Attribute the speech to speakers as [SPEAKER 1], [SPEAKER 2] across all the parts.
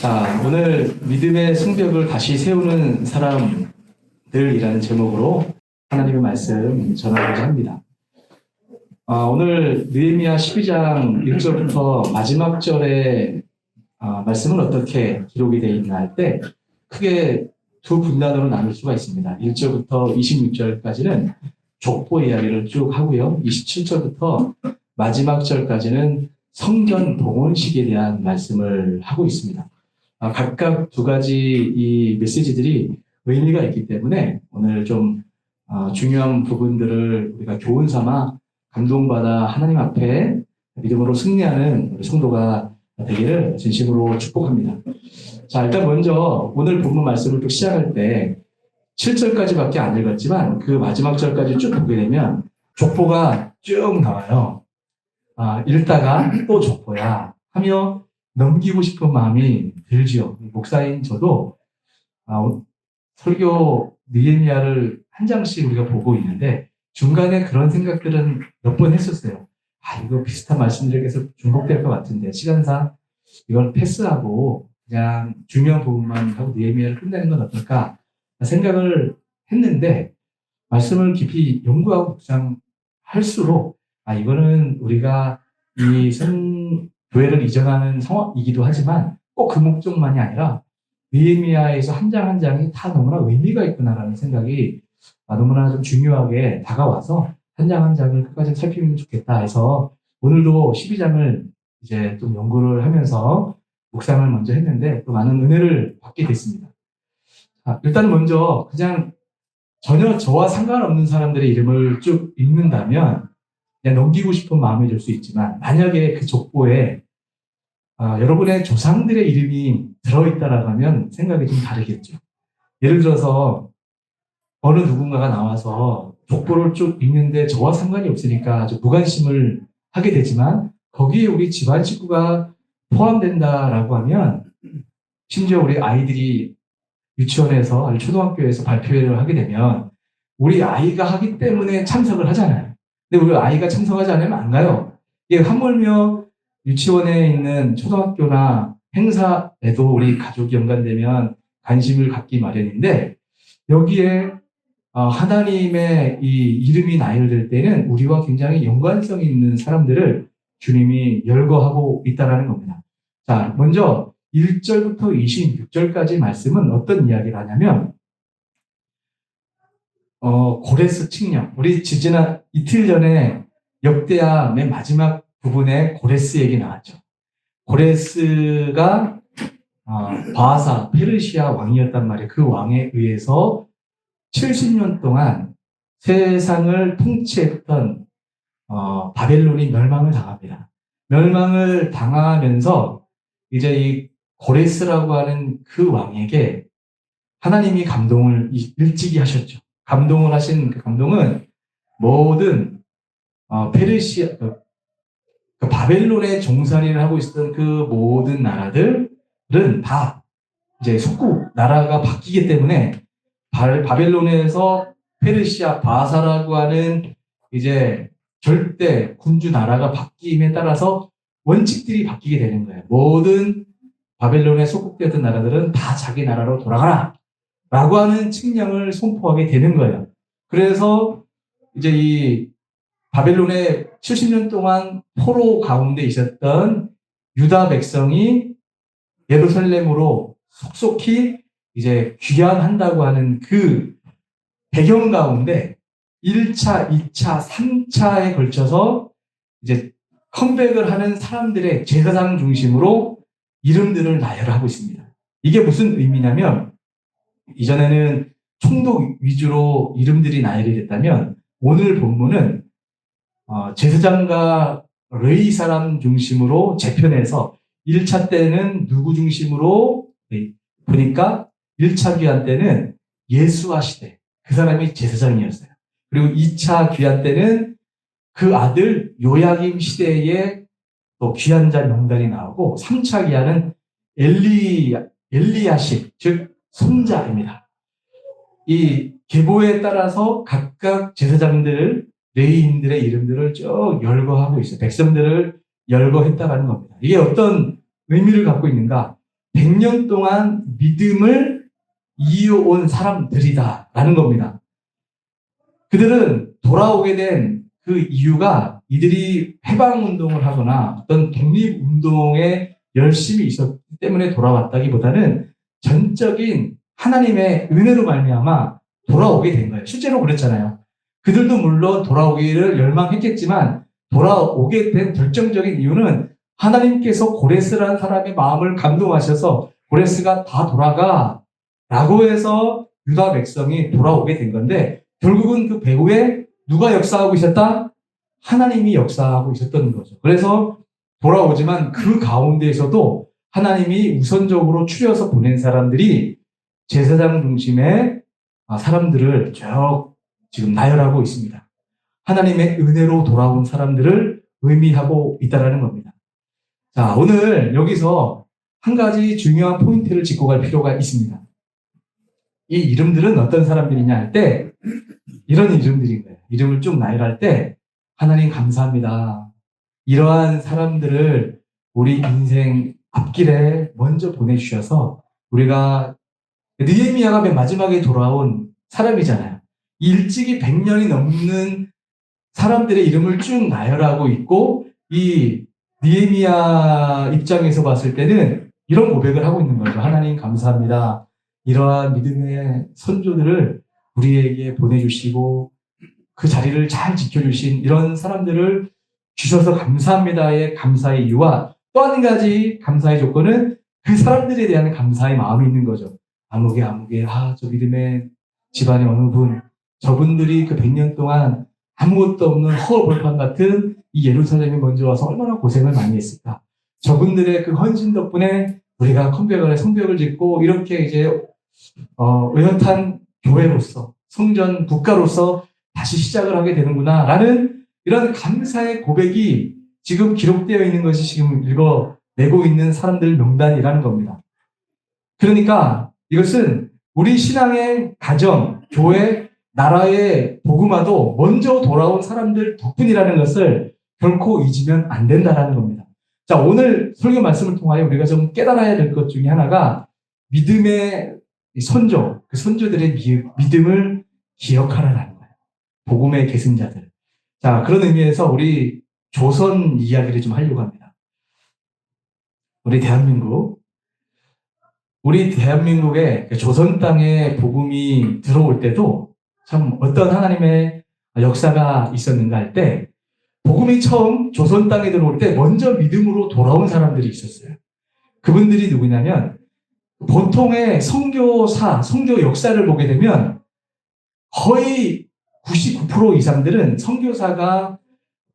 [SPEAKER 1] 자, 오늘 믿음의 성벽을 다시 세우는 사람들이라는 제목으로 하나님의 말씀 전하고자 합니다. 오늘 느헤미야 12장 1절부터 마지막 절의 말씀은 어떻게 기록이 되어 있나 할 때 크게 두 분단으로 나눌 수가 있습니다. 1절부터 26절까지는 족보 이야기를 쭉 하고요. 27절부터 마지막 절까지는 성전 봉헌식에 대한 말씀을 하고 있습니다. 각각 두 가지 이 메시지들이 의미가 있기 때문에 오늘 좀 중요한 부분들을 우리가 교훈 삼아 감동받아 하나님 앞에 믿음으로 승리하는 우리 성도가 되기를 진심으로 축복합니다. 자, 일단 먼저 오늘 본문 말씀을 또 시작할 때 7절까지밖에 안 읽었지만 그 마지막 절까지 쭉 보게 되면 족보가 쭉 나와요. 읽다가 또 족보야 하며 넘기고 싶은 마음이 들지요. 목사인 저도 설교 느헤미야를 한 장씩 우리가 보고 있는데 중간에 그런 생각들은 몇 번 했었어요. 이거 비슷한 말씀들이 계속 중복될 것 같은데 시간상 이걸 패스하고 그냥 중요한 부분만 하고 느헤미야를 끝내는 건 어떨까 생각을 했는데 말씀을 깊이 연구하고 묵상할수록 이거는 우리가 이 교회를 이전하는 상황이기도 하지만 꼭 그 목적만이 아니라 느헤미야에서 한 장 한 장이 다 너무나 의미가 있구나라는 생각이 너무나 좀 중요하게 다가와서 한 장 한 장을 끝까지 살피면 좋겠다 해서 오늘도 12장을 이제 좀 연구를 하면서 묵상을 먼저 했는데 또 많은 은혜를 받게 됐습니다. 일단 먼저 그냥 전혀 저와 상관없는 사람들의 이름을 쭉 읽는다면 그냥 넘기고 싶은 마음이 들 수 있지만 만약에 그 족보에 여러분의 조상들의 이름이 들어있다라고 하면 생각이 좀 다르겠죠. 예를 들어서 어느 누군가가 나와서 족보를 쭉 읽는데 저와 상관이 없으니까 아주 무관심을 하게 되지만 거기에 우리 집안 식구가 포함된다라고 하면 심지어 우리 아이들이 유치원에서 아니 초등학교에서 발표회를 하게 되면 우리 아이가 하기 때문에 참석을 하잖아요. 근데 우리 아이가 참석하지 않으면 안 가요. 이게 하물며 유치원에 있는 초등학교나 행사에도 우리 가족이 연관되면 관심을 갖기 마련인데 여기에 하나님의 이 이름이 나열될 때는 우리와 굉장히 연관성이 있는 사람들을 주님이 열거하고 있다는 겁니다. 자, 먼저 1절부터 26절까지 말씀은 어떤 이야기를 하냐면 고레스 칙령. 우리 지난 이틀 전에 역대하 맨 마지막 부분에 고레스 얘기 나왔죠. 고레스가 바하사 페르시아 왕이었단 말이에요. 그 왕에 의해서 70년 동안 세상을 통치했던 바벨론이 멸망을 당합니다. 멸망을 당하면서 이제 이 고레스라고 하는 그 왕에게 하나님이 감동을 일찍이 하셨죠. 감동을 하신 그 감동은 모든 페르시아 그 바벨론의 종살이를 하고 있었던 그 모든 나라들은 다 이제 속국 나라가 바뀌기 때문에 바벨론에서 페르시아 바사라고 하는 이제 절대 군주 나라가 바뀜에 따라서 원칙들이 바뀌게 되는 거예요. 모든 바벨론에 속국되었던 나라들은 다 자기 나라로 돌아가라 라고 하는 칙령을 선포하게 되는 거예요. 그래서 이제 이 바벨론에 70년 동안 포로 가운데 있었던 유다 백성이 예루살렘으로 속속히 이제 귀환한다고 하는 그 배경 가운데 1차, 2차, 3차에 걸쳐서 이제 컴백을 하는 사람들의 제사장 중심으로 이름들을 나열하고 있습니다. 이게 무슨 의미냐면 이전에는 총독 위주로 이름들이 나열이 됐다면 오늘 본문은 제사장과 레위 사람 중심으로 재편해서 1차 때는 누구 중심으로 보니까 1차 귀환 때는 예수와 시대 그 사람이 제사장이었어요. 그리고 2차 귀환 때는 그 아들 요야김 시대에 또 귀환자 명단이 나오고 3차 귀환은 엘리야십 즉 손자입니다. 이 계보에 따라서 각각 제사장들 레위인들의 이름들을 쭉 열거하고 있어요. 백성들을 열거했다라는 겁니다. 이게 어떤 의미를 갖고 있는가? 100년 동안 믿음을 이어온 사람들이다라는 겁니다. 그들은 돌아오게 된 그 이유가 이들이 해방운동을 하거나 어떤 독립운동에 열심히 있었기 때문에 돌아왔다기보다는 전적인 하나님의 은혜로 말미암아 돌아오게 된 거예요. 실제로 그랬잖아요. 그들도 물론 돌아오기를 열망했겠지만 돌아오게 된 결정적인 이유는 하나님께서 고레스라는 사람의 마음을 감동하셔서 고레스가 다 돌아가 라고 해서 유다 백성이 돌아오게 된 건데 결국은 그 배후에 누가 역사하고 있었다? 하나님이 역사하고 있었던 거죠. 그래서 돌아오지만 그 가운데에서도 하나님이 우선적으로 추려서 보낸 사람들이 제사장 중심의 사람들을 쭉 지금 나열하고 있습니다. 하나님의 은혜로 돌아온 사람들을 의미하고 있다는 겁니다. 자, 오늘 여기서 한 가지 중요한 포인트를 짚고 갈 필요가 있습니다. 이 이름들은 어떤 사람들이냐 할 때 이런 이름들인 거예요. 이름을 쭉 나열할 때 하나님 감사합니다. 이러한 사람들을 우리 인생 앞길에 먼저 보내주셔서 우리가 느헤미야가 맨 마지막에 돌아온 사람이잖아요. 일찍이 100년이 넘는 사람들의 이름을 쭉 나열하고 있고 이 느헤미야 입장에서 봤을 때는 이런 고백을 하고 있는 거죠. 하나님 감사합니다. 이러한 믿음의 선조들을 우리에게 보내주시고 그 자리를 잘 지켜주신 이런 사람들을 주셔서 감사합니다의 감사의 이유와 또 한 가지 감사의 조건은 그 사람들에 대한 감사의 마음이 있는 거죠. 아무개 저 믿음의 집안의 어느 분 저분들이 그 100년 동안 아무것도 없는 허허벌판 같은 이 예루살렘에 먼저 와서 얼마나 고생을 많이 했을까. 저분들의 그 헌신 덕분에 우리가 컴백을 성벽을 짓고 이렇게 이제 의젓한 교회로서 성전 국가로서 다시 시작을 하게 되는구나 라는 이런 감사의 고백이 지금 기록되어 있는 것이 지금 읽어내고 있는 사람들 명단이라는 겁니다. 그러니까 이것은 우리 신앙의 가정, 교회, 나라의 복음화도 먼저 돌아온 사람들 덕분이라는 것을 결코 잊으면 안 된다는 겁니다. 자, 오늘 설교 말씀을 통하여 우리가 좀 깨달아야 될 것 중에 하나가 믿음의 선조, 그 선조들의 믿음을 기억하라는 거예요. 복음의 계승자들. 자, 그런 의미에서 우리 조선 이야기를 좀 하려고 합니다. 우리 대한민국의 조선 땅에 복음이 들어올 때도 참 어떤 하나님의 역사가 있었는가 할 때 복음이 처음 조선 땅에 들어올 때 먼저 믿음으로 돌아온 사람들이 있었어요. 그분들이 누구냐면 보통의 선교사, 선교 역사를 보게 되면 거의 99% 이상들은 선교사가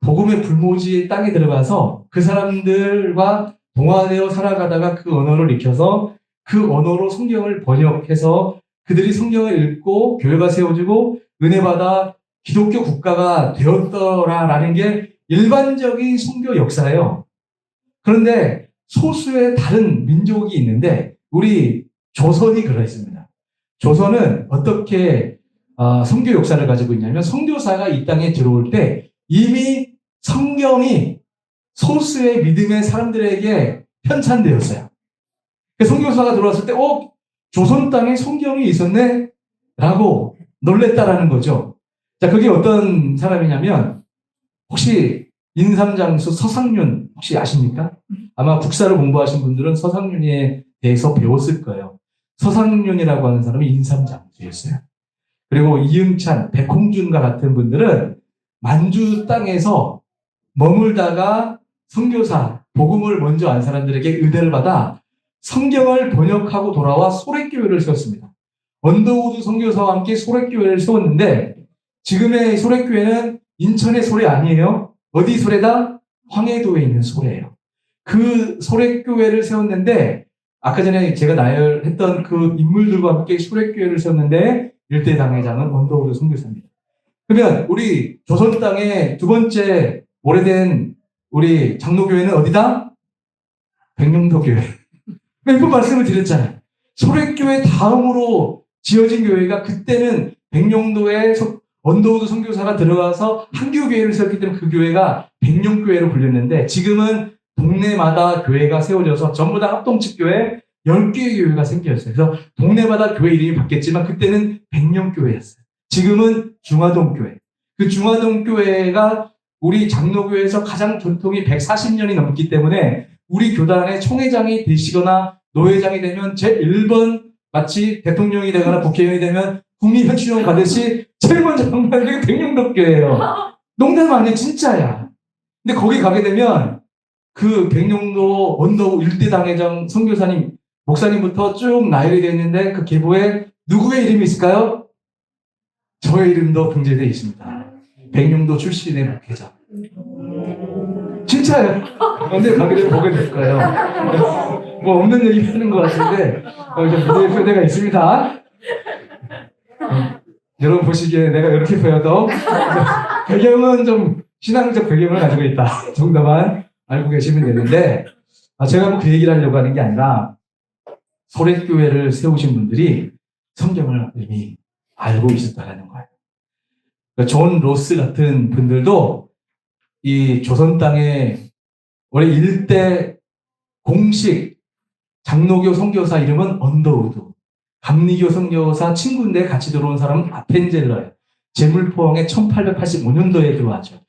[SPEAKER 1] 복음의 불모지 땅에 들어가서 그 사람들과 동화되어 살아가다가 그 언어를 익혀서 그 언어로 성경을 번역해서 그들이 성경을 읽고 교회가 세워지고 은혜받아 기독교 국가가 되었더라라는 게 일반적인 선교 역사예요. 그런데 소수의 다른 민족이 있는데 우리 조선이 그렇습니다. 조선은 어떻게 선교 역사를 가지고 있냐면 선교사가 이 땅에 들어올 때 이미 성경이 소수의 믿음의 사람들에게 편찬되었어요. 선교사가 들어왔을 때 조선 땅에 성경이 있었네? 라고 놀랬다라는 거죠. 자, 그게 어떤 사람이냐면 혹시 인삼장수 서상륜 혹시 아십니까? 아마 국사를 공부하신 분들은 서상륜에 대해서 배웠을 거예요. 서상륜이라고 하는 사람이 인삼장수였어요. 그리고 이응찬, 백홍준과 같은 분들은 만주 땅에서 머물다가 선교사, 복음을 먼저 안 사람들에게 은혜를 받아 성경을 번역하고 돌아와 소래교회를 세웠습니다. 언더우드 선교사와 함께 소래교회를 세웠는데 지금의 소래교회는 인천의 소래 아니에요. 어디 소래다? 황해도에 있는 소래예요. 그 소래교회를 세웠는데 아까 전에 제가 나열했던 그 인물들과 함께 소래교회를 세웠는데 일대 당회장은 언더우드 선교사입니다. 그러면 우리 조선 땅의 두 번째 오래된 우리 장로교회는 어디다? 백령도 교회. 몇 말씀을 드렸잖아요. 소래교회 다음으로 지어진 교회가 그때는 백령도에 언더우드 선교사가 들어가서 한교교회를 세웠기 때문에 그 교회가 백령교회로 불렸는데 지금은 동네마다 교회가 세워져서 전부 다 합동측교회, 10개의 교회가 생겼어요. 그래서 동네마다 교회 이름이 바뀌었지만 그때는 백령교회였어요. 지금은 중화동교회. 그 중화동교회가 우리 장로교회에서 가장 전통이 140년이 넘기 때문에 우리 교단의 총회장이 되시거나 노회장이 되면 제1번 마치 대통령이 되거나 국회의원이 되면 국민현충원 가듯이 제일 먼저 방문하는 게 백령동교회예요. 농담 아니에요. 진짜야. 근데 거기 가게 되면 그 백령도 원도 일대 당회장 선교사님 목사님부터 쭉 나열이 되어 있는데 그 계보에 누구의 이름이 있을까요? 저의 이름도 등재되어 있습니다. 백령도 출신의 목회자. 진짜예요. 언제 가게 되면 보게 될 거예요. 뭐 없는 얘기 하는 것 같은데 무대의 표대가 있습니다. 여러분 보시기에 내가 이렇게 보여도 배경은 좀 신앙적 배경을 가지고 있다 정도만 알고 계시면 되는데 제가 뭐 그 얘기를 하려고 하는 게 아니라 소렛교회를 세우신 분들이 성경을 이미 알고 있었다는 거예요. 그러니까 존 로스 같은 분들도 이 조선 땅에 원래 일대 공식 장로교 선교사 이름은 언더우드, 감리교 선교사 친구인데 같이 들어온 사람은 아펜젤러예요. 제물포항에 1885년도에 들어왔죠.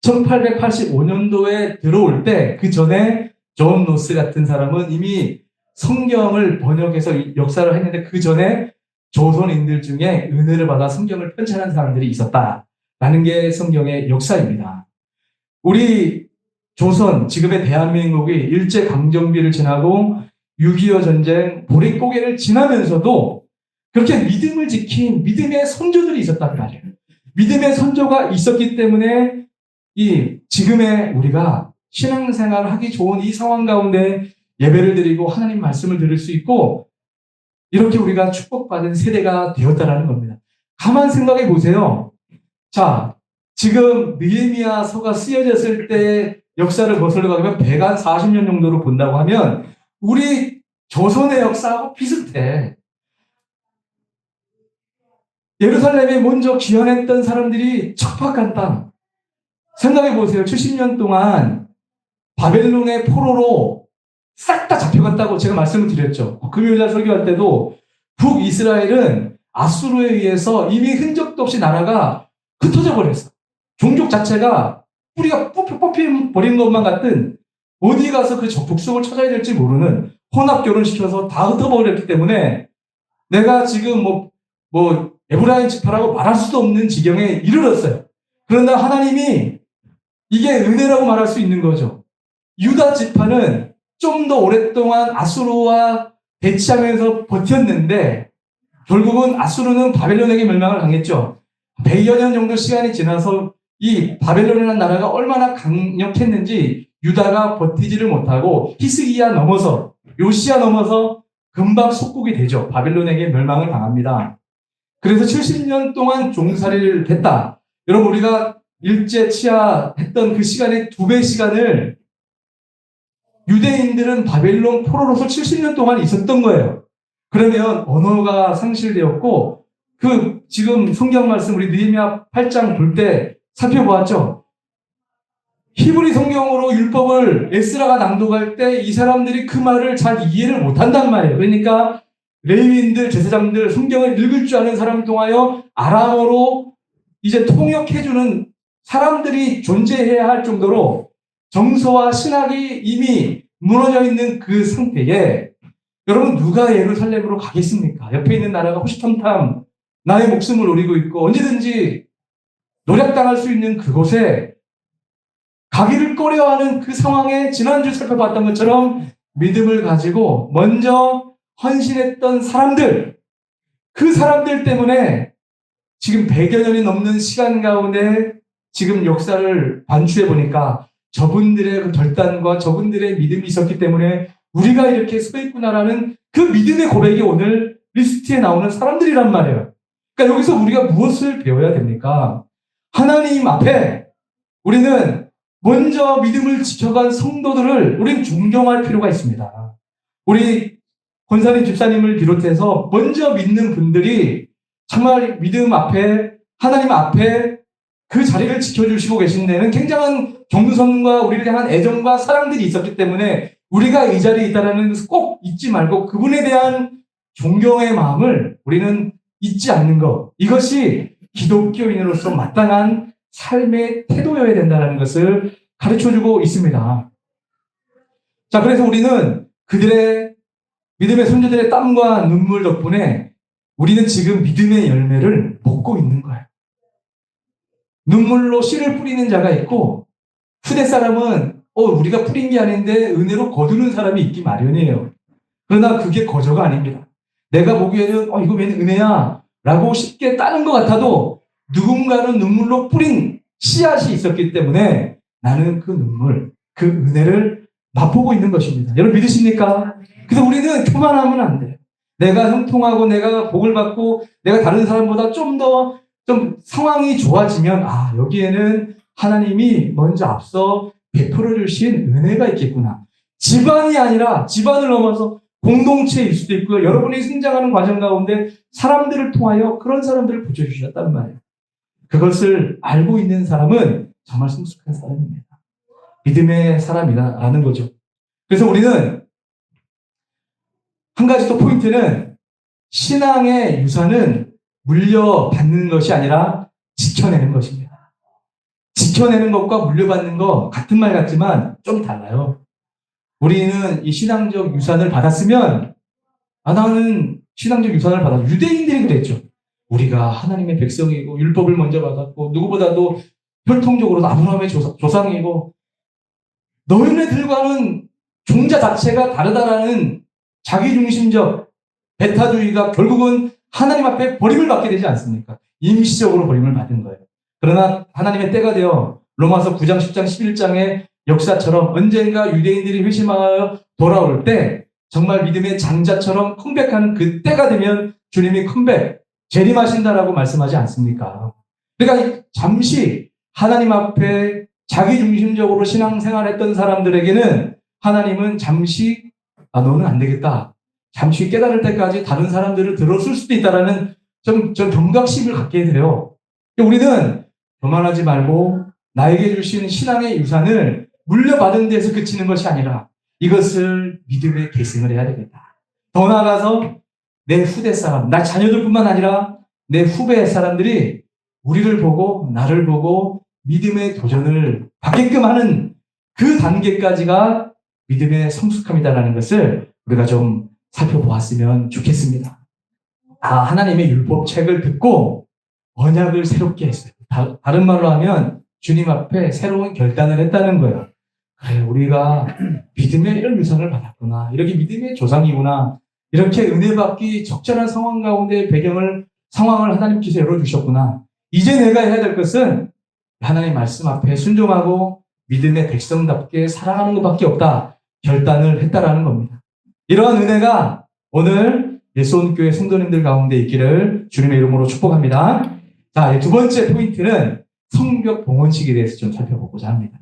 [SPEAKER 1] 1885년도에 들어올 때 그 전에 존 로스 같은 사람은 이미 성경을 번역해서 역사를 했는데 그 전에 조선인들 중에 은혜를 받아 성경을 편찬한 사람들이 있었다라는 게 성경의 역사입니다. 우리 조선, 지금의 대한민국이 일제강점기를 지나고 6.25 전쟁, 보릿고개를 지나면서도 그렇게 믿음을 지킨 믿음의 선조들이 있었단 말이에요. 믿음의 선조가 있었기 때문에 이 지금의 우리가 신앙생활을 하기 좋은 이 상황 가운데 예배를 드리고 하나님 말씀을 들을 수 있고 이렇게 우리가 축복받은 세대가 되었다라는 겁니다. 가만 생각해 보세요. 자, 지금 느헤미야서가 쓰여졌을 때 역사를 거슬러 가면 140년 정도로 본다고 하면 우리 조선의 역사하고 비슷해. 예루살렘에 먼저 귀환했던 사람들이 척박한 땅. 생각해 보세요. 70년 동안 바벨론의 포로로 싹 다 잡혀갔다고 제가 말씀을 드렸죠. 금요일날 설교할 때도 북이스라엘은 아수르에 의해서 이미 흔적도 없이 나라가 흩어져 버렸어. 종족 자체가 뿌리가 뽑혀버린 것만 같은 어디 가서 그 북속을 찾아야 될지 모르는 혼합 결혼시켜서 다 흩어버렸기 때문에 내가 지금 뭐 에브라임 지파라고 말할 수도 없는 지경에 이르렀어요. 그런데 하나님이 이게 은혜라고 말할 수 있는 거죠. 유다 지파는 좀 더 오랫동안 아수르와 대치하면서 버텼는데 결국은 아수르는 바벨론에게 멸망을 당했죠. 100여 년 정도 시간이 지나서 이 바벨론이라는 나라가 얼마나 강력했는지 유다가 버티지를 못하고 히스기야 넘어서 요시야 넘어서 금방 속국이 되죠. 바벨론에게 멸망을 당합니다. 그래서 70년 동안 종살이를 했다. 여러분 우리가 일제 치하했던 그 시간의 2배 시간을 유대인들은 바벨론 포로로서 70년 동안 있었던 거예요. 그러면 언어가 상실되었고 그 지금 성경 말씀 우리 느헤미야 8장 볼 때 살펴보았죠. 히브리 성경으로 율법을 에스라가 낭독할 때 이 사람들이 그 말을 잘 이해를 못한단 말이에요. 그러니까 레위인들, 제사장들, 성경을 읽을 줄 아는 사람을 통하여 아람어로 이제 통역해주는 사람들이 존재해야 할 정도로 정서와 신학이 이미 무너져 있는 그 상태에 여러분 누가 예루살렘으로 가겠습니까? 옆에 있는 나라가 호시탐탐 나의 목숨을 노리고 있고 언제든지 노략당할 수 있는 그곳에 가기를 꺼려하는 그 상황에 지난주 살펴봤던 것처럼 믿음을 가지고 먼저 헌신했던 사람들, 그 사람들 때문에 지금 100여 년이 넘는 시간 가운데 지금 역사를 반추해 보니까 저분들의 그 결단과 저분들의 믿음이 있었기 때문에 우리가 이렇게 서 있구나라는 그 믿음의 고백이 오늘 리스트에 나오는 사람들이란 말이에요. 그러니까 여기서 우리가 무엇을 배워야 됩니까? 하나님 앞에 우리는 먼저 믿음을 지켜간 성도들을 우리는 존경할 필요가 있습니다. 우리 권사님 집사님을 비롯해서 먼저 믿는 분들이 정말 믿음 앞에 하나님 앞에 그 자리를 지켜주시고 계신 데는 굉장한 겸손과 우리를 향한 애정과 사랑들이 있었기 때문에 우리가 이 자리에 있다는 것을 꼭 잊지 말고 그분에 대한 존경의 마음을 우리는 잊지 않는 것. 이것이 기독교인으로서 마땅한 삶의 태도여야 된다는 것을 가르쳐주고 있습니다. 자, 그래서 우리는 그들의 믿음의 손자들의 땀과 눈물 덕분에 우리는 지금 믿음의 열매를 먹고 있는 거예요. 눈물로 씨를 뿌리는 자가 있고 후대 사람은 우리가 뿌린 게 아닌데 은혜로 거두는 사람이 있기 마련이에요. 그러나 그게 거저가 아닙니다. 내가 보기에는 이거 왜 은혜야? 라고 쉽게 따는 것 같아도 누군가는 눈물로 뿌린 씨앗이 있었기 때문에 나는 그 눈물, 그 은혜를 맛보고 있는 것입니다. 여러분 믿으십니까? 그래서 우리는 교만하면 안 돼요. 내가 형통하고 내가 복을 받고 내가 다른 사람보다 좀 상황이 좋아지면 여기에는 하나님이 먼저 앞서 베풀어 주신 은혜가 있겠구나. 집안이 아니라 집안을 넘어서 공동체일 수도 있고요. 여러분이 성장하는 과정 가운데 사람들을 통하여 그런 사람들을 붙여주셨단 말이에요. 그것을 알고 있는 사람은 정말 성숙한 사람입니다. 믿음의 사람이라는 거죠. 그래서 우리는 한 가지 또 포인트는 신앙의 유산은 물려받는 것이 아니라 지켜내는 것입니다. 지켜내는 것과 물려받는 것 같은 말 같지만 좀 달라요. 우리는 이 신앙적 유산을 받았으면 나는 신앙적 유산을 받아 유대인들이 그랬죠. 우리가 하나님의 백성이고 율법을 먼저 받았고 누구보다도 혈통적으로 아브라함의 조상이고 너희네들과는 종자 자체가 다르다라는 자기중심적 배타주의가 결국은 하나님 앞에 버림을 받게 되지 않습니까? 임시적으로 버림을 받은 거예요. 그러나 하나님의 때가 되어 로마서 9장, 10장, 11장의 역사처럼 언젠가 유대인들이 회심하여 돌아올 때 정말 믿음의 장자처럼 컴백하는 그 때가 되면 주님이 재림하신다라고 말씀하지 않습니까? 그러니까 잠시 하나님 앞에 자기중심적으로 신앙생활했던 사람들에게는 하나님은 잠시 너는 안 되겠다. 잠시 깨달을 때까지 다른 사람들을 들어줄 수도 있다라는 좀 경각심을 갖게 돼요. 우리는 교만하지 말고 나에게 주신 신앙의 유산을 물려받은 데서 그치는 것이 아니라 이것을 믿음의 계승을 해야 되겠다. 더 나아가서 내 후대 사람, 나 자녀들뿐만 아니라 내 후배 사람들이 우리를 보고 나를 보고 믿음의 도전을 받게끔 하는 그 단계까지가 믿음의 성숙함이다라는 것을 우리가 좀 살펴보았으면 좋겠습니다. 하나님의 율법책을 듣고 언약을 새롭게 했어요. 다른 말로 하면 주님 앞에 새로운 결단을 했다는 거예요. 그래, 우리가 믿음의 이런 유산을 받았구나. 이렇게 믿음의 조상이구나. 이렇게 은혜 받기 적절한 상황 가운데 상황을 하나님께서 열어주셨구나. 이제 내가 해야 될 것은 하나님 말씀 앞에 순종하고 믿음의 백성답게 살아가는 것밖에 없다. 결단을 했다라는 겁니다. 이러한 은혜가 오늘 예수원교회 성도님들 가운데 있기를 주님의 이름으로 축복합니다. 자, 두 번째 포인트는 성벽 봉헌식에 대해서 좀 살펴보고자 합니다.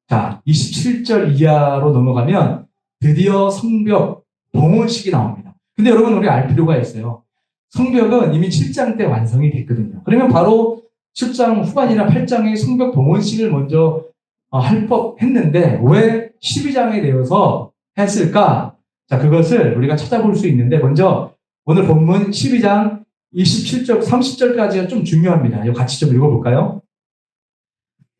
[SPEAKER 1] 자, 27절 이하로 넘어가면 드디어 성벽 봉헌식이 나옵니다. 근데 여러분 우리 알 필요가 있어요. 성벽은 이미 7장 때 완성이 됐거든요. 그러면 바로 7장 후반이나 8장의 성벽 봉헌식을 먼저 할 법했는데 왜 12장에 되어서 했을까? 자, 그것을 우리가 찾아볼 수 있는데 먼저 오늘 본문 12장 27절, 30절까지가 좀 중요합니다. 이거 같이 좀 읽어볼까요?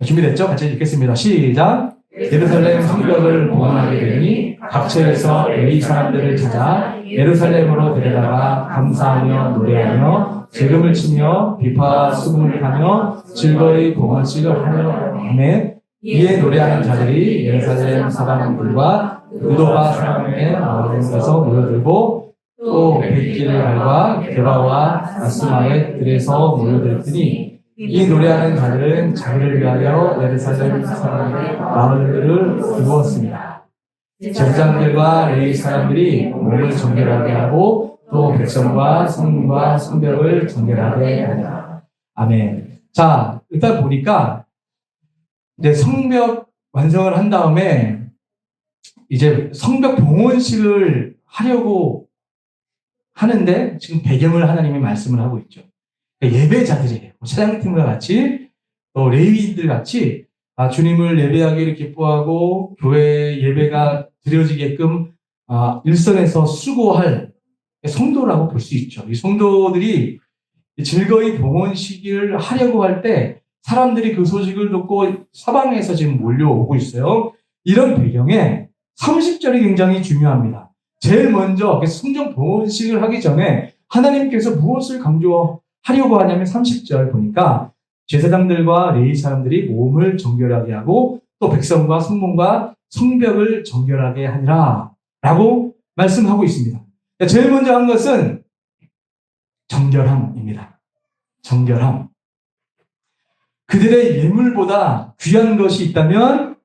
[SPEAKER 1] 준비됐죠? 같이 읽겠습니다. 시작! 예루살렘 성벽을 봉헌하게 되니 각처에서 레위 사람들을 찾아 예루살렘으로 데려다가 감사하며 노래하며 재금을 치며 비파와 수금을 하며 즐거이 봉헌식을 하며 하매 이에 노래하는 자들이 예루살렘 사방들과 의도가 사람의 마을에서 모여들고 또 백길갈과 게바와 아스마의 들에서 모여들더니 이 노래하는 자들은 자기를 위하여 예루살렘 사람의 마을들을 이루었습니다. 제사장들과 레위 사람들이 몸을 정결하게 하고 또 백성과 성문과 성벽을 정결하게 하니라. 아멘. 자, 일단 보니까 이제 성벽 완성을 한 다음에 이제 성벽 봉헌식을 하려고 하는데 지금 배경을 하나님이 말씀을 하고 있죠. 예배자들이에요. 차장팀과 같이 또 레위인들 같이 주님을 예배하기를 기뻐하고 교회 예배가 드려지게끔 일선에서 수고할 성도라고 볼 수 있죠. 이 성도들이 즐거이 봉헌식을 하려고 할 때 사람들이 그 소식을 듣고 사방에서 지금 몰려오고 있어요. 이런 배경에 30절이 굉장히 중요합니다. 제일 먼저 성전 봉헌식을 하기 전에 하나님께서 무엇을 강조하려고 하냐면 30절 보니까 제사장들과 레위 사람들이 몸을 정결하게 하고 또 백성과 성문과 성벽을 정결하게 하니라 라고 말씀하고 있습니다. 제일 먼저 한 것은 정결함입니다. 정결함. 그들의 예물보다 귀한 것이 있다면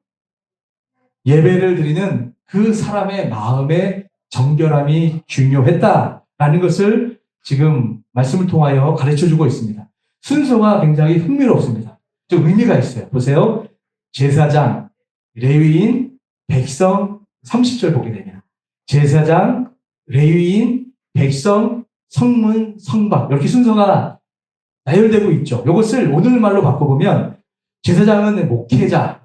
[SPEAKER 1] 예배를 드리는 그 사람의 마음의 정결함이 중요했다라는 것을 지금 말씀을 통하여 가르쳐주고 있습니다. 순서가 굉장히 흥미롭습니다. 좀 의미가 있어요. 보세요. 제사장, 레위인, 백성, 30절 보게 되면 제사장, 레위인, 백성, 성문, 성박 이렇게 순서가 나열되고 있죠. 이것을 오늘말로 바꿔보면 제사장은 목회자를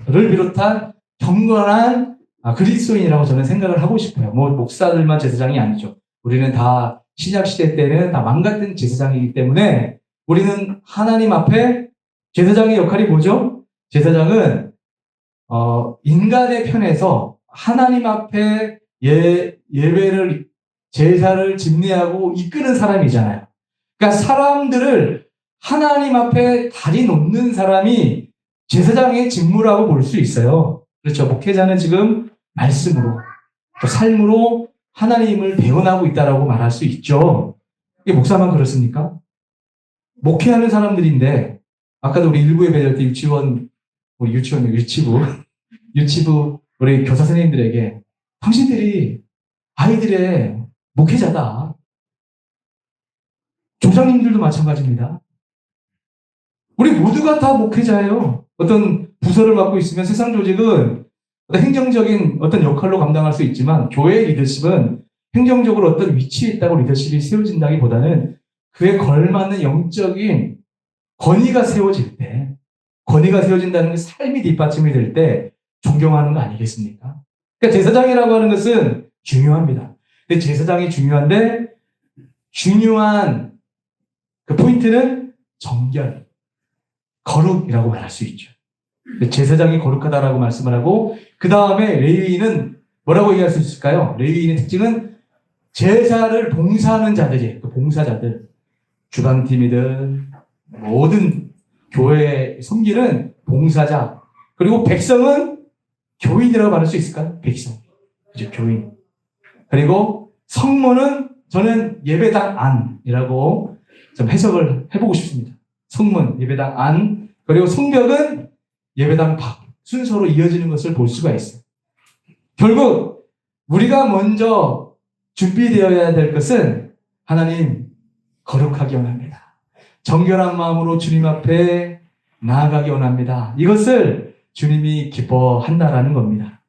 [SPEAKER 1] 비롯한 경건한 그리스도인이라고 저는 생각을 하고 싶어요. 목사들만 제사장이 아니죠. 우리는 다 신약시대 때는 다 망같은 제사장이기 때문에 우리는 하나님 앞에 제사장의 역할이 뭐죠? 제사장은 인간의 편에서 하나님 앞에 예배를 제사를 집례하고 이끄는 사람이잖아요. 그러니까 사람들을 하나님 앞에 다리 놓는 사람이 제사장의 직무라고 볼 수 있어요. 그렇죠. 목회자는 지금 말씀으로 또 삶으로 하나님을 배운하고 있다라고 말할 수 있죠. 이게 목사만 그렇습니까? 목회하는 사람들인데 아까도 우리 일부 예배할 때 유치부 우리 교사 선생님들에게 당신들이 아이들의 목회자다. 조장님들도 마찬가지입니다. 우리 모두가 다 목회자예요. 어떤 부서를 맡고 있으면 세상 조직은 행정적인 어떤 역할로 감당할 수 있지만 교회의 리더십은 행정적으로 어떤 위치에 있다고 리더십이 세워진다기보다는 그에 걸맞는 영적인 권위가 세워진다는 게 삶이 뒷받침이 될 때 존경하는 거 아니겠습니까? 그러니까 제사장이라고 하는 것은 중요합니다. 근데 제사장이 중요한데 중요한 그 포인트는 정결, 거룩이라고 말할 수 있죠. 제사장이 거룩하다라고 말씀을 하고 그 다음에 레위인은 뭐라고 얘기할 수 있을까요? 레위인의 특징은 제사를 봉사하는 자들이에요. 그 봉사자들, 주방팀이든 모든 교회에 섬기는 봉사자. 그리고 백성은 교인이라고 말할 수 있을까요? 백성, 그죠? 교인. 그리고 성문은 저는 예배당 안이라고 좀 해석을 해보고 싶습니다. 성문, 예배당 안, 그리고 성벽은 예배당 밖 순서로 이어지는 것을 볼 수가 있어요. 결국 우리가 먼저 준비되어야 될 것은 하나님 거룩하기 원합니다. 정결한 마음으로 주님 앞에 나아가기 원합니다. 이것을 주님이 기뻐한다라는 겁니다.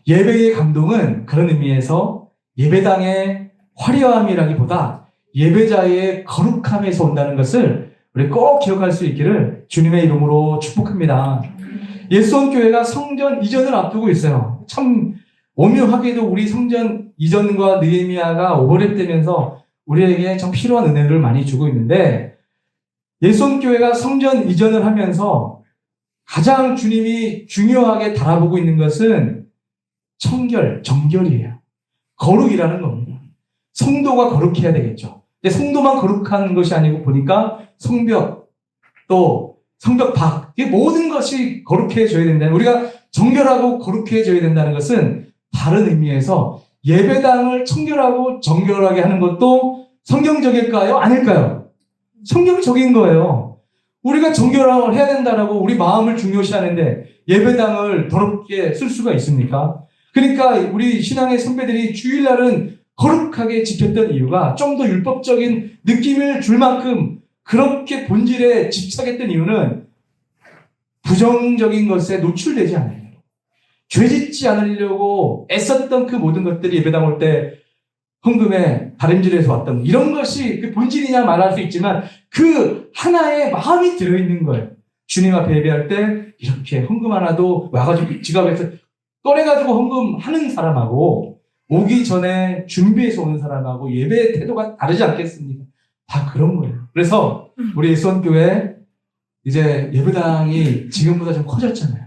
[SPEAKER 1] 예배의 감동은 그런 의미에서 예배당의 화려함이라기보다 예배자의 거룩함에서 온다는 것을 우리 꼭 기억할 수 있기를 주님의 이름으로 축복합니다. 예수원교회가 성전 이전을 앞두고 있어요. 참 오묘하게도 우리 성전 이전과 느헤미야가 오버랩되면서 우리에게 참 필요한 은혜를 많이 주고 있는데 예수원교회가 성전 이전을 하면서 가장 주님이 중요하게 달아보고 있는 것은 정결이에요. 거룩이라는 겁니다. 성도가 거룩해야 되겠죠. 근데 성도만 거룩한 것이 아니고 보니까 성벽, 또 성벽 밖, 이 모든 것이 거룩해져야 된다는, 우리가 정결하고 거룩해져야 된다는 것은 다른 의미에서 예배당을 청결하고 정결하게 하는 것도 성경적일까요? 아닐까요? 성경적인 거예요. 우리가 정결을 해야 된다라고 우리 마음을 중요시하는데 예배당을 더럽게 쓸 수가 있습니까? 그러니까 우리 신앙의 선배들이 주일날은 거룩하게 지켰던 이유가 좀 더 율법적인 느낌을 줄 만큼 그렇게 본질에 집착했던 이유는 부정적인 것에 노출되지 않아요. 죄짓지 않으려고 애썼던 그 모든 것들이 예배당 올 때 헌금에 다림질에서 왔던 이런 것이 그 본질이냐 말할 수 있지만 그 하나의 마음이 들어있는 거예요. 주님 앞에 예배할 때 이렇게 헌금 하나도 와가지고 지갑에서 꺼내가지고 헌금하는 사람하고 오기 전에 준비해서 오는 사람하고 예배의 태도가 다르지 않겠습니까? 다 그런 거예요. 그래서 우리 예수원교회 이제 예배당이 지금보다 좀 커졌잖아요.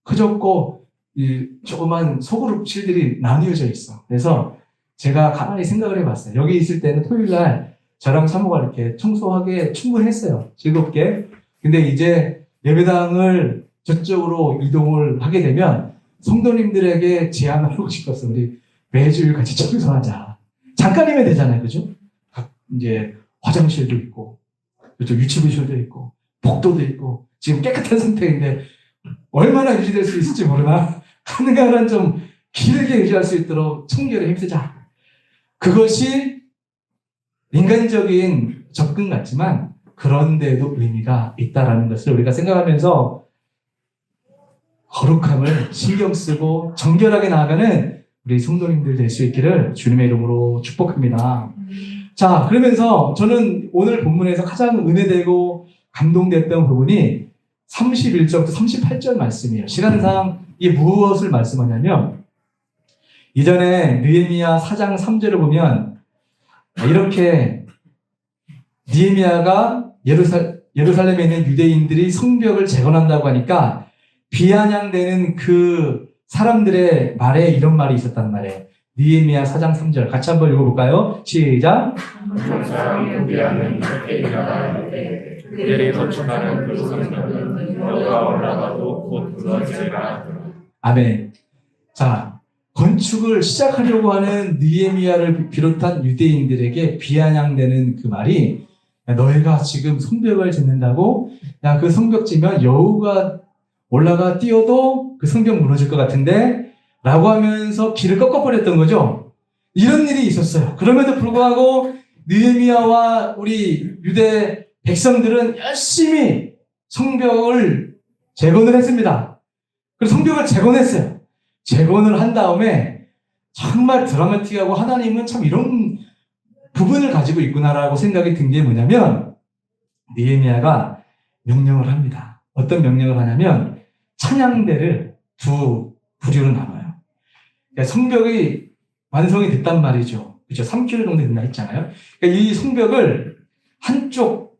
[SPEAKER 1] 커졌고 이 조그만 소그룹실들이 나뉘어져 있어. 그래서 제가 가만히 생각을 해봤어요. 여기 있을 때는 토요일날 저랑 사모가 이렇게 청소하기에 충분했어요. 즐겁게. 근데 이제 예배당을 저쪽으로 이동을 하게 되면 성도님들에게 제안을 하고 싶었어요. 우리 매주일 같이 청소하자. 잠깐이면 되잖아요. 그죠? 이제 화장실도 있고, 그죠? 유치부실도 있고, 복도도 있고, 지금 깨끗한 상태인데, 얼마나 유지될 수 있을지 모르나? 가능한 한 좀 길게 유지할 수 있도록 청결에 힘쓰자. 그것이 인간적인 접근 같지만, 그런데도 의미가 있다라는 것을 우리가 생각하면서 거룩함을 신경 쓰고 정결하게 나아가는 우리 성도님들 될 수 있기를 주님의 이름으로 축복합니다. 자, 그러면서 저는 오늘 본문에서 가장 은혜되고 감동됐던 부분이 31절부터 38절 말씀이에요. 시간상 이게 무엇을 말씀하냐면 이전에 느헤미야 4장 3절을 보면 이렇게 느헤미야가 예루살렘에 있는 유대인들이 성벽을 재건한다고 하니까 비아냥되는 그 사람들의 말에 이런 말이 있었단 말이에요. 느헤미야 4장 3절 같이 한번 읽어볼까요? 시작.
[SPEAKER 2] 사람은 이렇게 일어나는데 그들이 건축하는 그 성벽은 너가 올라가도 곧 무너지리라.
[SPEAKER 1] 아멘. 자, 건축을 시작하려고 하는 느헤미야를 비롯한 유대인들에게 비아냥되는 그 말이 야, 너희가 지금 성벽을 짓는다고? 야, 그 성벽 지면 여우가 올라가 뛰어도 그 성벽 무너질 것 같은데? 라고 하면서 길을 꺾어버렸던 거죠. 이런 일이 있었어요. 그럼에도 불구하고 느헤미야와 우리 유대 백성들은 열심히 성벽을 재건을 했습니다. 그래서 성벽을 재건했어요. 재건을 한 다음에 정말 드라마틱하고 하나님은 참 이런 부분을 가지고 있구나라고 생각이 든 게 뭐냐면 느헤미야가 명령을 합니다. 어떤 명령을 하냐면 찬양대를 두 부류로 나눠요. 그러니까 성벽이 완성이 됐단 말이죠. 그렇죠? 3km 정도 된다 했잖아요. 그러니까 이 성벽을 한쪽으로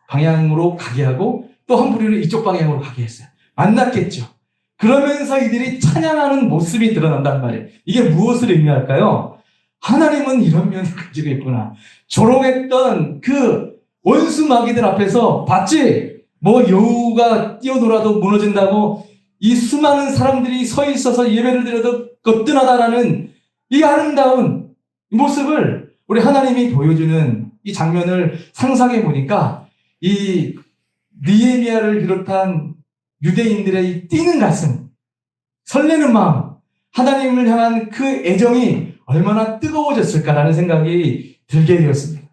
[SPEAKER 1] 방향으로 가게 하고 또 한 부류를 이쪽 방향으로 가게 했어요. 만났겠죠. 그러면서 이들이 찬양하는 모습이 드러난단 말이에요. 이게 무엇을 의미할까요? 하나님은 이런 면을 가지고 있구나. 조롱했던 그 원수 마귀들 앞에서 봤지? 뭐 여우가 뛰어놀아도 무너진다고 이 수많은 사람들이 서 있어서 예배를 드려도 거뜬하다라는 이 아름다운 모습을 우리 하나님이 보여주는 이 장면을 상상해 보니까 이 느헤미야를 비롯한 유대인들의 이 뛰는 가슴, 설레는 마음, 하나님을 향한 그 애정이 얼마나 뜨거워졌을까라는 생각이 들게 되었습니다.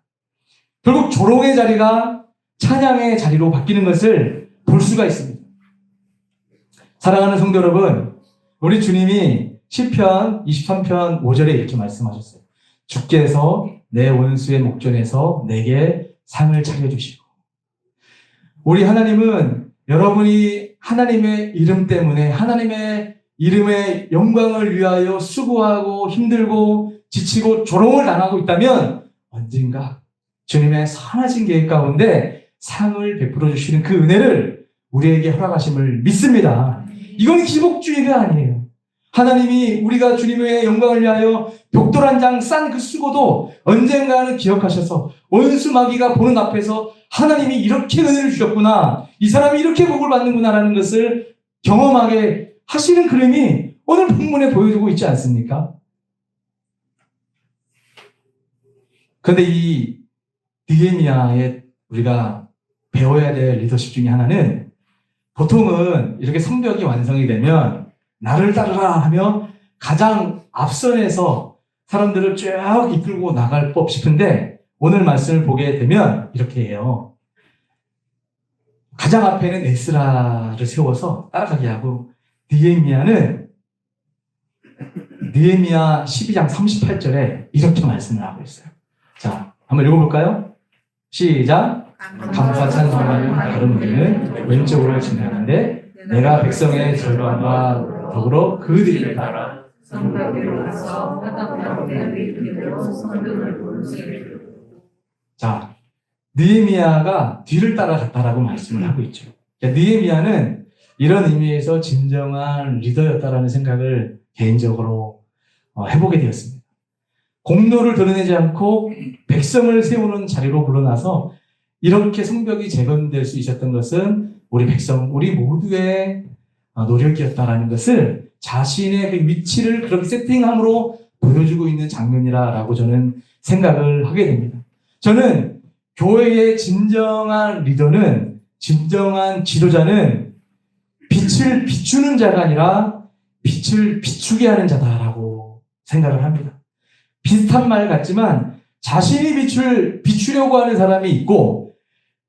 [SPEAKER 1] 결국 조롱의 자리가 찬양의 자리로 바뀌는 것을 볼 수가 있습니다. 사랑하는 성도 여러분, 우리 주님이 시편 23편 5절에 이렇게 말씀하셨어요. 주께서 내 원수의 목전에서 내게 상을 차려주시고. 우리 하나님은 여러분이 하나님의 이름 때문에 하나님의 이름의 영광을 위하여 수고하고 힘들고 지치고 조롱을 당하고 있다면 언젠가 주님의 선하신 계획 가운데 상을 베풀어 주시는 그 은혜를 우리에게 허락하심을 믿습니다. 이건 기복주의가 아니에요. 하나님이 우리가 주님의 영광을 위하여 벽돌 한 장 싼 그 수고도 언젠가는 기억하셔서 원수 마귀가 보는 앞에서 하나님이 이렇게 은혜를 주셨구나, 이 사람이 이렇게 복을 받는구나라는 것을 경험하게 하시는 그림이 오늘 본문에 보여주고 있지 않습니까? 그런데 이 느헤미야의 우리가 배워야 될 리더십 중에 하나는 보통은 이렇게 성벽이 완성이 되면 나를 따르라 하며 가장 앞선에서 사람들을 쭉 이끌고 나갈 법 싶은데 오늘 말씀을 보게 되면 이렇게 해요. 가장 앞에는 에스라를 세워서 따라가게 하고 느헤미야 12장 38절에 이렇게 말씀을 하고 있어요. 자, 한번 읽어볼까요? 시작. 감사 찬송하는 다른 무리는 왼쪽으로 진행하는데 내가 백성의 절반과 더불어 그들을 따라.
[SPEAKER 2] 따라
[SPEAKER 3] 성벽으로 가서 화답하되 믿음으로 성벽을 부르시기를.
[SPEAKER 1] 자, 느헤미야가 뒤를 따라갔다라고 말씀을 하고 있죠. 느헤미야는 이런 의미에서 진정한 리더였다라는 생각을 개인적으로 해보게 되었습니다. 공로를 드러내지 않고 백성을 세우는 자리로 불러나서 이렇게 성벽이 재건될 수 있었던 것은 우리 백성, 우리 모두의 노력이었다라는 것을 자신의 그 위치를 그렇게 세팅함으로 보여주고 있는 장면이라고 저는 생각을 하게 됩니다. 저는 교회의 진정한 리더는, 진정한 지도자는 빛을 비추는 자가 아니라 빛을 비추게 하는 자다라고 생각을 합니다. 비슷한 말 같지만 자신이 빛을 비추려고 하는 사람이 있고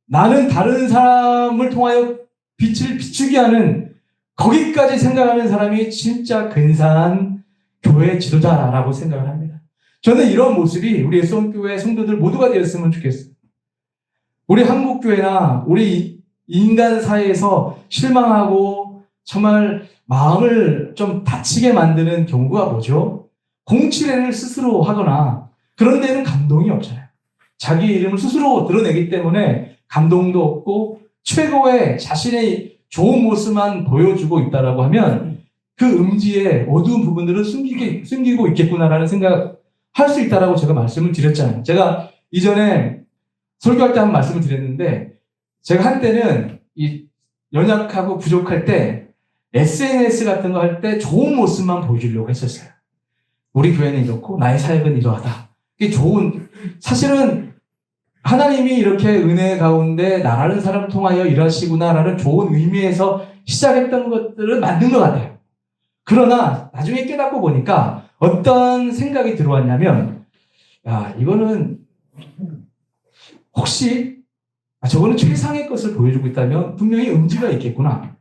[SPEAKER 1] 나는 다른 사람을 통하여 빛을 비추게 하는 거기까지 생각하는 사람이 진짜 근사한 교회 지도자라고 생각을 합니다. 저는 이런 모습이 우리 예수교회 성도들 모두가 되었으면 좋겠어요. 우리 한국교회나 우리 인간 사회에서 실망하고 정말 마음을 좀 다치게 만드는 경우가 뭐죠? 공치레를 스스로 하거나 그런 데는 감동이 없잖아요. 자기 이름을 스스로 드러내기 때문에 감동도 없고 최고의 자신의 좋은 모습만 보여주고 있다라고 하면 그 음지의 어두운 부분들은 숨기고 있겠구나라는 생각할 수 있다라고 제가 말씀을 드렸잖아요. 제가 이전에 설교할 때 한 말씀을 드렸는데 제가 한때는 이 연약하고 부족할 때 SNS 같은 거 할 때 좋은 모습만 보여주려고 했었어요. 우리 교회는 이렇고 나의 사역은 이러하다. 이게 좋은, 사실은 하나님이 이렇게 은혜 가운데 나라는 사람을 통하여 일하시구나라는 좋은 의미에서 시작했던 것들은 맞는 것 같아요. 그러나 나중에 깨닫고 보니까 어떤 생각이 들어왔냐면, 야, 이거는 혹시 저거는 최상의 것을 보여주고 있다면 분명히 음지가 있겠구나.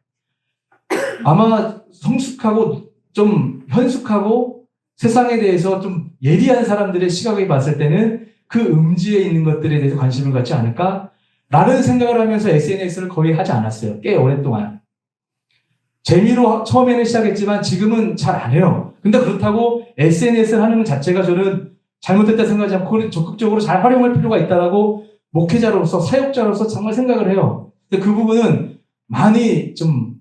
[SPEAKER 1] 아마 성숙하고 좀 현숙하고 세상에 대해서 좀 예리한 사람들의 시각을 봤을 때는 그 음지에 있는 것들에 대해서 관심을 갖지 않을까라는 생각을 하면서 SNS를 거의 하지 않았어요. 꽤 오랫동안. 재미로 처음에는 시작했지만 지금은 잘 안 해요. 근데 그렇다고 SNS를 하는 것 자체가 저는 잘못됐다 생각하지 않고 적극적으로 잘 활용할 필요가 있다라고 목회자로서 사역자로서 정말 생각을 해요. 근데 그 부분은 많이 좀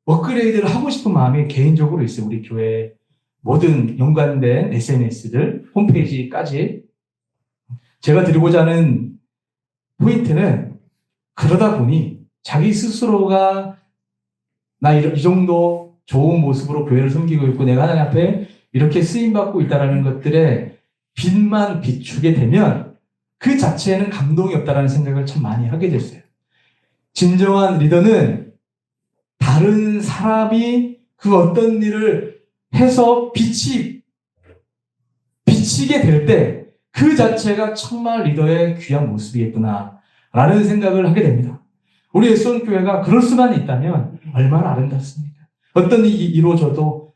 [SPEAKER 1] 업그레이드를 하고 싶은 마음이 개인적으로 있어요. 우리 교회 모든 연관된 SNS들, 홈페이지까지. 제가 드리고자 하는 포인트는 그러다 보니 자기 스스로가 나 이 정도 좋은 모습으로 교회를 섬기고 있고 내가 하나님 앞에 이렇게 쓰임받고 있다는 것들에 빛만 비추게 되면 그 자체에는 감동이 없다는 생각을 참 많이 하게 됐어요. 진정한 리더는 다른 사람이 그 어떤 일을 해서 비치게 될 때 그 자체가 정말 리더의 귀한 모습이겠구나 라는 생각을 하게 됩니다. 우리 예수교회가 그럴 수만 있다면 얼마나 아름답습니까? 어떤 일이 이루어져도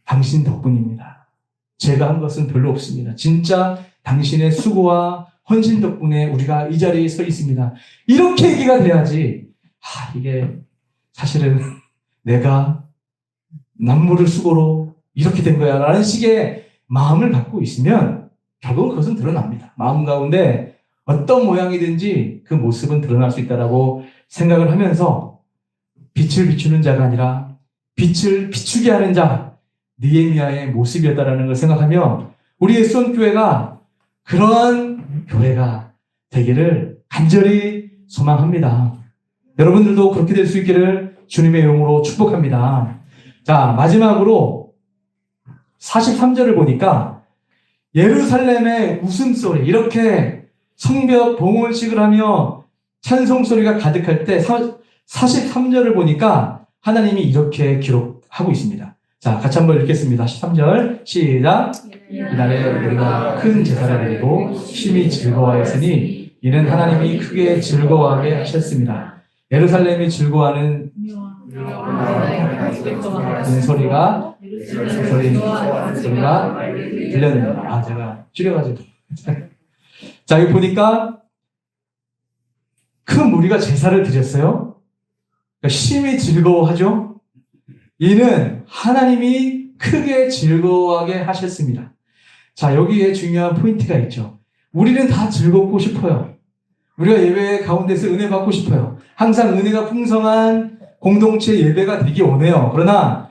[SPEAKER 1] 당신 덕분입니다. 제가 한 것은 별로 없습니다. 진짜 당신의 수고와 헌신 덕분에 우리가 이 자리에 서 있습니다. 이렇게 얘기가 돼야지 이게 사실은 내가 남모를 수고로 이렇게 된 거야 라는 식의 마음을 갖고 있으면 결국은 그것은 드러납니다. 마음 가운데 어떤 모양이든지 그 모습은 드러날 수 있다고 생각을 하면서 빛을 비추는 자가 아니라 빛을 비추게 하는 자, 느헤미야의 모습이었다는 걸 생각하며 우리 예수교회가 그러한 교회가 되기를 간절히 소망합니다. 여러분들도 그렇게 될 수 있기를 주님의 이름으로 축복합니다. 자, 마지막으로 43절을 보니까 예루살렘의 웃음소리, 이렇게 성벽 봉헌식을 하며 찬송소리가 가득할 때 43절을 보니까 하나님이 이렇게 기록하고 있습니다. 자, 같이 한번 읽겠습니다. 13절 시작. 이날에 우리가 큰 제사를 드리고 심히 즐거워하였으니 이는 하나님이 크게 즐거워하게 하셨습니다. 예루살렘이 즐거워하는 소리가 들렸습니다. 제가 줄여가지고. 자, 여기 보니까 큰 무리가 제사를 드렸어요. 그러니까 심히 즐거워하죠. 이는 하나님이 크게 즐거워하게 하셨습니다. 자, 여기에 중요한 포인트가 있죠. 우리는 다 즐겁고 싶어요. 우리가 예배 가운데서 은혜 받고 싶어요. 항상 은혜가 풍성한 공동체 예배가 되기 원해요. 그러나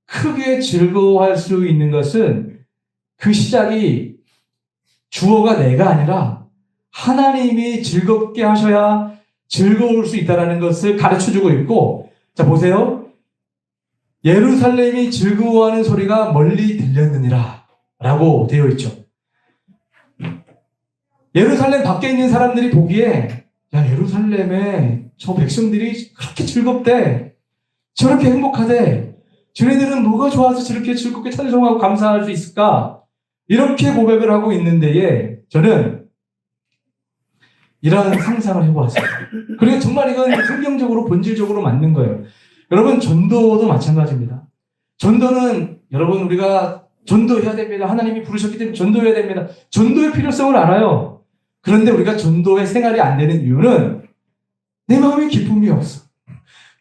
[SPEAKER 1] 크게 즐거워할 수 있는 것은 그 시작이 주어가 내가 아니라 하나님이 즐겁게 하셔야 즐거울 수 있다는 것을 가르쳐주고 있고, 자, 보세요. 예루살렘이 즐거워하는 소리가 멀리 들렸느니라 라고 되어 있죠. 예루살렘 밖에 있는 사람들이 보기에, 야, 예루살렘에 저 백성들이 그렇게 즐겁대, 저렇게 행복하대, 쟤네들은 뭐가 좋아서 저렇게 즐겁게 찬송하고 감사할 수 있을까? 이렇게 고백을 하고 있는데에 저는 이런 상상을 해보았어요. 그리고 정말 이건 성경적으로 본질적으로 맞는 거예요. 여러분, 전도도 마찬가지입니다. 전도는 여러분, 우리가 전도해야 됩니다. 하나님이 부르셨기 때문에 전도해야 됩니다. 전도의 필요성을 알아요. 그런데 우리가 전도의 생활이 안 되는 이유는 내 마음에 기쁨이 없어.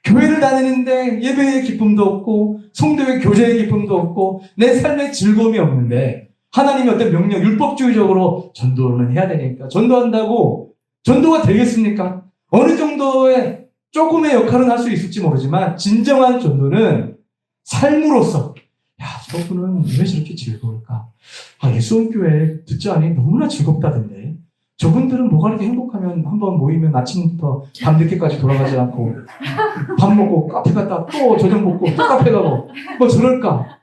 [SPEAKER 1] 교회를 다니는데 예배의 기쁨도 없고 성도의 교제의 기쁨도 없고 내 삶의 즐거움이 없는데 하나님이 어떤 명령, 율법주의적으로 전도는 해야 되니까 전도한다고 전도가 되겠습니까? 어느 정도의 조금의 역할은 할 수 있을지 모르지만 진정한 전도는 삶으로서, 야, 저분은 왜 저렇게 즐거울까? 아, 예수원교회 듣자니 너무나 즐겁다던데. 저분들은 뭐가 이렇게 행복하면 한번 모이면 아침부터 밤늦게까지 돌아가지 않고 밥 먹고 카페 갔다 또 저녁 먹고 또 카페 가고 뭐 저럴까?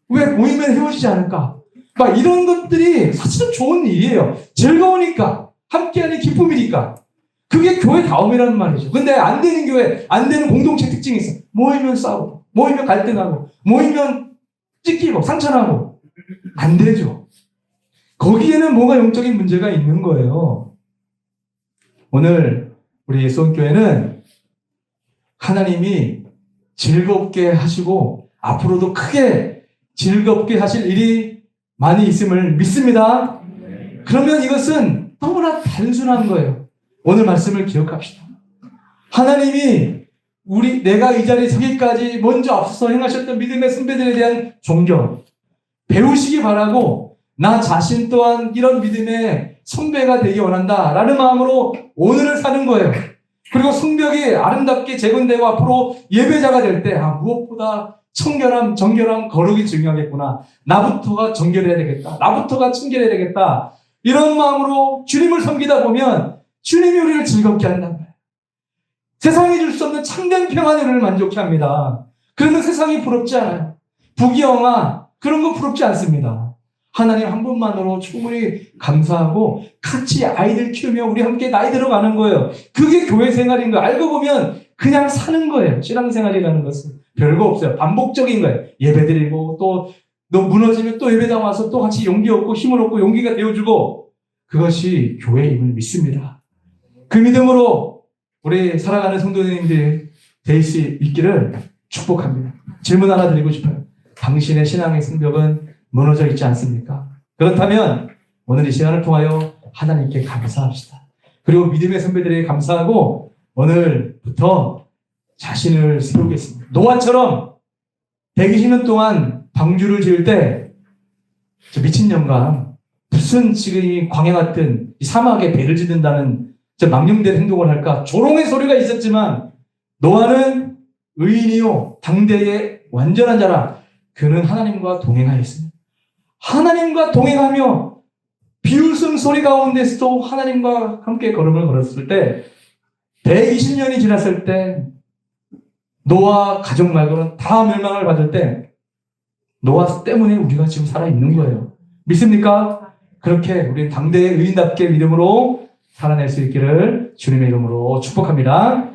[SPEAKER 1] 왜 모이면 헤어지지 않을까? 막 이런 것들이 사실은 좋은 일이에요. 즐거우니까, 함께하는 기쁨이니까. 그게 교회 다움이라는 말이죠. 근데 안 되는 교회, 안 되는 공동체 특징이 있어. 모이면 싸우고, 모이면 갈등하고, 모이면 찢기고, 상처나고. 안 되죠. 거기에는 뭐가 영적인 문제가 있는 거예요. 오늘 우리 예수원교회는 하나님이 즐겁게 하시고 앞으로도 크게 즐겁게 하실 일이 많이 있음을 믿습니다. 그러면 이것은 너무나 단순한 거예요. 오늘 말씀을 기억합시다. 하나님이 내가 이 자리에 서기까지 먼저 앞서서 행하셨던 믿음의 선배들에 대한 존경 배우시기 바라고, 나 자신 또한 이런 믿음의 선배가 되기 원한다 라는 마음으로 오늘을 사는 거예요. 그리고 성벽이 아름답게 재건되고 앞으로 예배자가 될 때, 무엇보다 청결함, 정결함, 거룩이 중요하겠구나. 나부터가 정결해야 되겠다. 나부터가 청결해야 되겠다. 이런 마음으로 주님을 섬기다 보면 주님이 우리를 즐겁게 한단 말이에요. 세상이 줄 수 없는 참된 평안을 우리를 만족해 합니다. 그러면 세상이 부럽지 않아요. 부귀영화, 그런 거 부럽지 않습니다. 하나님 한 분만으로 충분히 감사하고 같이 아이들 키우며 우리 함께 나이 들어가는 거예요. 그게 교회 생활인 거예요. 알고 보면 그냥 사는 거예요. 신앙생활이라는 것은 별거 없어요. 반복적인 거예요. 예배드리고 또 무너지면 또 예배당 와서 또 같이 용기 얻고 힘을 얻고 용기가 되어주고, 그것이 교회임을 믿습니다. 그 믿음으로 우리 살아가는 성도님들이 될 수 있기를 축복합니다. 질문 하나 드리고 싶어요. 당신의 신앙의 성벽은 무너져 있지 않습니까? 그렇다면 오늘 이 시간을 통하여 하나님께 감사합시다. 그리고 믿음의 선배들에게 감사하고 오늘부터 자신을 세우겠습니다. 노아처럼 120년 동안 방주를 지을 때 저 미친 영감, 무슨 지금 이 광야 같은 이 사막에 배를 짓는다는 저 망령된 행동을 할까? 조롱의 소리가 있었지만 노아는 의인이요 당대의 완전한 자라. 그는 하나님과 동행하였습니다. 하나님과 동행하며 비웃음 소리 가운데서도 하나님과 함께 걸음을 걸었을 때 120년이 지났을 때 노아 가족 말고는 다 멸망을 받을 때 노아 때문에 우리가 지금 살아있는 거예요. 믿습니까? 그렇게 우리 당대의 의인답게 믿음으로 살아낼 수 있기를 주님의 이름으로 축복합니다.